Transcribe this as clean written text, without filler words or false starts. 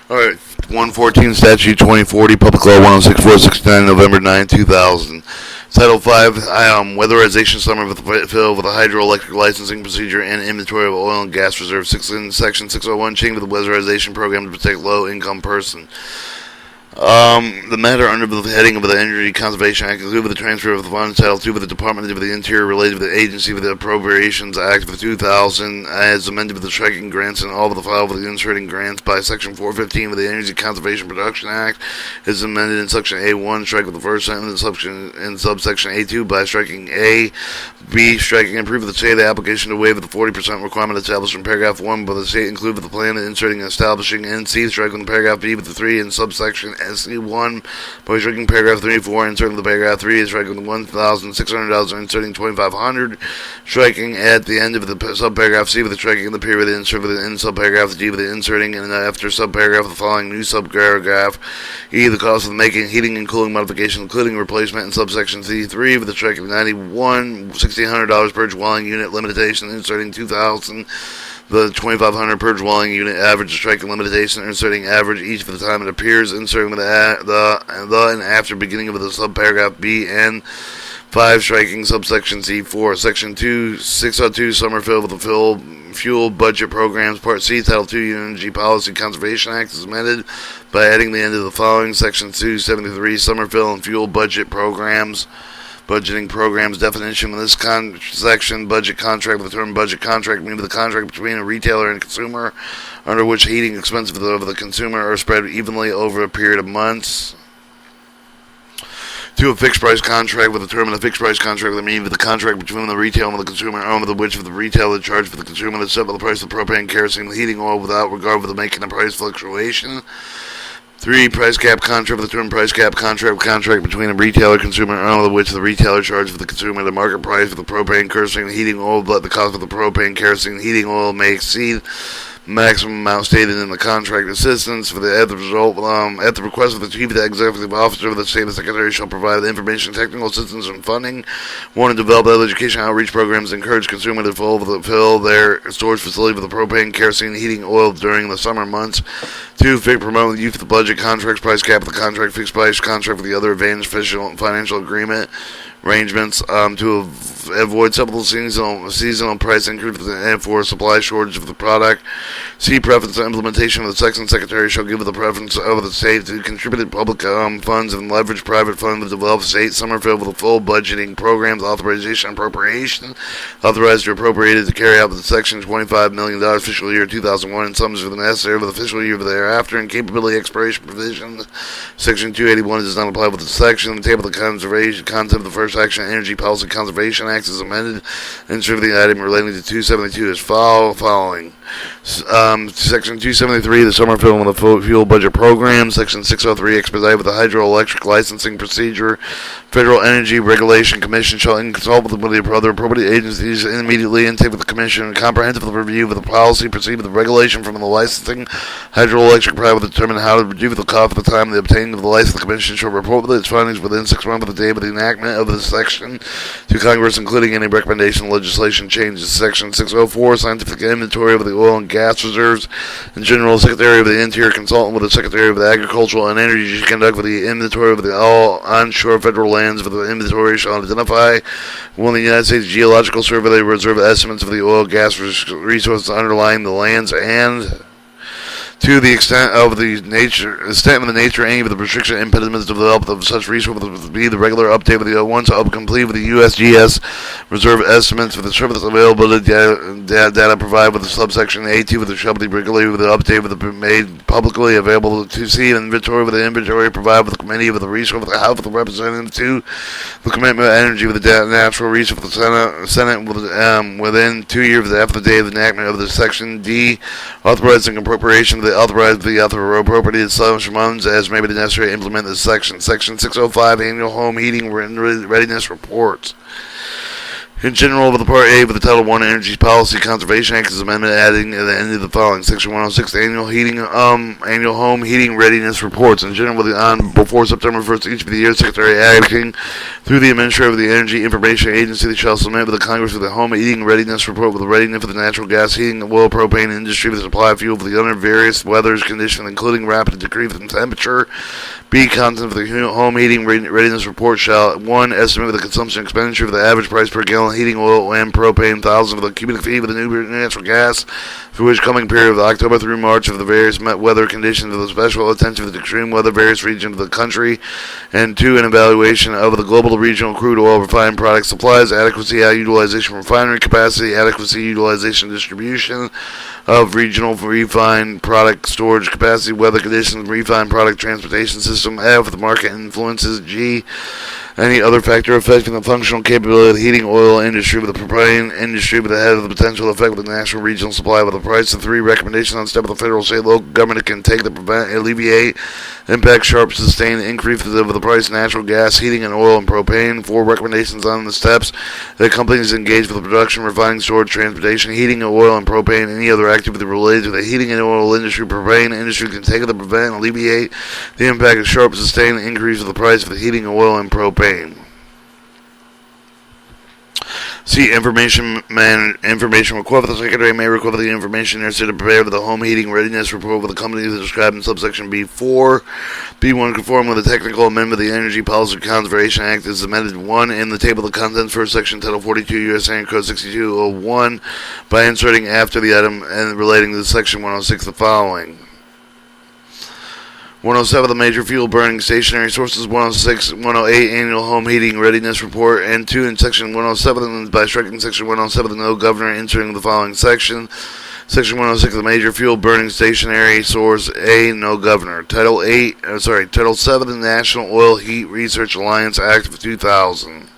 Alright, 114 Statute 2040, Public Law 106469, November 9, 2000. Title 5, Weatherization Summer Fill with a Hydroelectric Licensing Procedure and Inventory of Oil and Gas Reserve. Section 601, Change with the Weatherization Program to Protect Low-Income Person. The matter under the heading of the Energy Conservation Act included with the transfer of the funds Title II with the Department of the Interior related with the Agency with the Appropriations Act of 2000 as amended with the striking grants and all of the file with the inserting grants by Section 415 of the Energy Conservation Production Act is amended in Section A1, strike with the first sentence in subsection A2 by striking A, B, striking and approve of the state the application to waive the 40% requirement established in paragraph 1 by the state include with the plan inserting and establishing and C, striking the paragraph B with the 3 in subsection SC1 by striking paragraph 3 and 4 inserting the paragraph 3 is striking the $1,600 inserting $2,500 striking at the end of the subparagraph C with the striking in the period insert with the in subparagraph D with the inserting and after subparagraph the following new subparagraph E the cost of making heating and cooling modification including replacement in subsection C3 with the striking $1,600 per dwelling unit limitation inserting $2,000 the 2,500 per dwelling unit average striking limitation, inserting average each for the time it appears, inserting the and after beginning of the subparagraph B and 5 striking subsection C4. Section 602 Summer Fill with the Fuel Budget Programs Part C Title II Energy Policy Conservation Act is amended by adding the end of the following Section 273 Summer Fill and Fuel Budget Programs. Budgeting programs definition in this section, budget contract with the term budget contract means the contract between a retailer and consumer under which heating expenses of the consumer are spread evenly over a period of months. To a fixed price contract with the term in a fixed price contract that means the contract between the retailer and the consumer over which the retailer charged for the consumer that set by the price of propane, kerosene, and heating oil without regard for the making a price fluctuation. 3. Price cap contract with the term price cap contract between a retailer and consumer under which the retailer charges for the consumer the market price for the propane, kerosene, and heating oil, but the cost of the propane, kerosene, and heating oil may exceed maximum amount stated in the contract. Assistance for the at the request of the chief executive officer of the state, the secretary shall provide the information, technical assistance, and funding. 1. To develop education outreach programs encourage consumers to fill their storage facility with the propane, kerosene, and heating oil during the summer months. 2. Promote the use of the budget contracts, price cap of the contract, fixed price contract with the other advantage financial agreement arrangements to avoid several seasonal price increases and for supply shortage of the product. C. Preference and implementation of the section secretary shall give the preference of the state to contribute public funds and leverage private funds to develop state summer fill with the full budgeting programs, authorization, and appropriation. Authorized or appropriated to carry out the section $25 million fiscal year 2001 and sums for the necessary for the fiscal year thereafter and capability expiration provisions. Section 281 does not apply with the section. The table of the conservation content of the first section Energy Policy Conservation Act is amended and serve the item relating to 272 as following. Section 273, the Summer Fill and the Fuel Budget Program. Section 603, expedite with the Hydroelectric Licensing Procedure. Federal Energy Regulation Commission shall consult with the other appropriate agencies immediately and take with the Commission a comprehensive review of the policy, proceed with the regulation from the licensing hydroelectric private to determine how to reduce the cost at the time of the obtaining of the license. The Commission shall report with its findings within 6 months of the day of the enactment of this section to Congress, including any recommendation legislation changes. Section 604, Scientific Inventory of the Oil and Gas Reserves. In general, Secretary of the Interior consultant with the Secretary of the Agricultural and Energy to conduct with the inventory of the all onshore federal lands for the inventory shall identify when the United States Geological Survey reserve estimates of the oil gas resources underlying the lands and to the extent of the nature, any of the restriction impediments to the development of such resources will be the regular update with the once complete with the USGS reserve estimates for the surface availability data provided with the subsection A2 with the shall be regulated with the update with the made publicly available to see an inventory with the inventory provided with the committee with the resource with the House with the representative to the commitment of energy with the natural resource with the Senate within 2 years after the day of the enactment of the section. D. Authorizing appropriation of the authorized the appropriated such funds as may be necessary to implement this section. Section 605 Annual Home Heating Readiness Reports. In general, with the Part A of the Title I Energy Policy Conservation Act is amendment adding at the end of the following. Section 106, annual home heating readiness reports. In general, before September 1st each of the years, Secretary acting through the Administrator of the Energy Information Agency shall submit with the Congress with the home heating readiness report with the readiness for the natural gas heating, oil, propane industry with the supply of fuel for the under various weather conditions, including rapid decrease in temperature. B. Content of the home heating readiness report shall 1. Estimate the consumption expenditure of the average price per gallon heating oil and propane, thousand of the cubic feet of the new natural gas for which coming period of October through March of the various weather conditions of the special attention of the extreme weather various regions of the country, and 2. An evaluation of the global regional crude oil refined product supplies, adequacy, utilization, refinery capacity, adequacy, utilization, distribution of regional refined product storage capacity, weather conditions, refined product transportation system. F. The market influences. G. Any other factor affecting the functional capability of the heating oil industry with the propane industry with the head of the potential effect with the national regional supply with the price. The 3. Recommendations on step of the federal, state, local government can take to prevent, alleviate, impact, sharp, sustain, increases of the price of natural gas, heating, and oil and propane. 4. Recommendations on the steps that companies engage with the production, refining, storage, transportation, heating, oil, and propane, any other activity related to the heating and oil industry, propane industry can take to prevent, alleviate the impact of sharp, sustain, increase of the price of the heating, oil, and propane. See information request. The Secretary may request the information necessary to prepare for the home heating readiness report with the companies described in subsection B4. B1 conform with the technical amendment of the Energy Policy Conservation Act is amended 1 in the table of contents first section Title 42 U.S. Code 6201 by inserting after the item and relating to Section 106 the following. 107, the major fuel burning stationary sources. 106, 108, annual home heating readiness report. And 2, in section 107, by striking section 107, the no governor, inserting the following section. Section 106, the major fuel burning stationary source. A, no governor. Title 7, the National Oil Heat Research Alliance Act of 2000.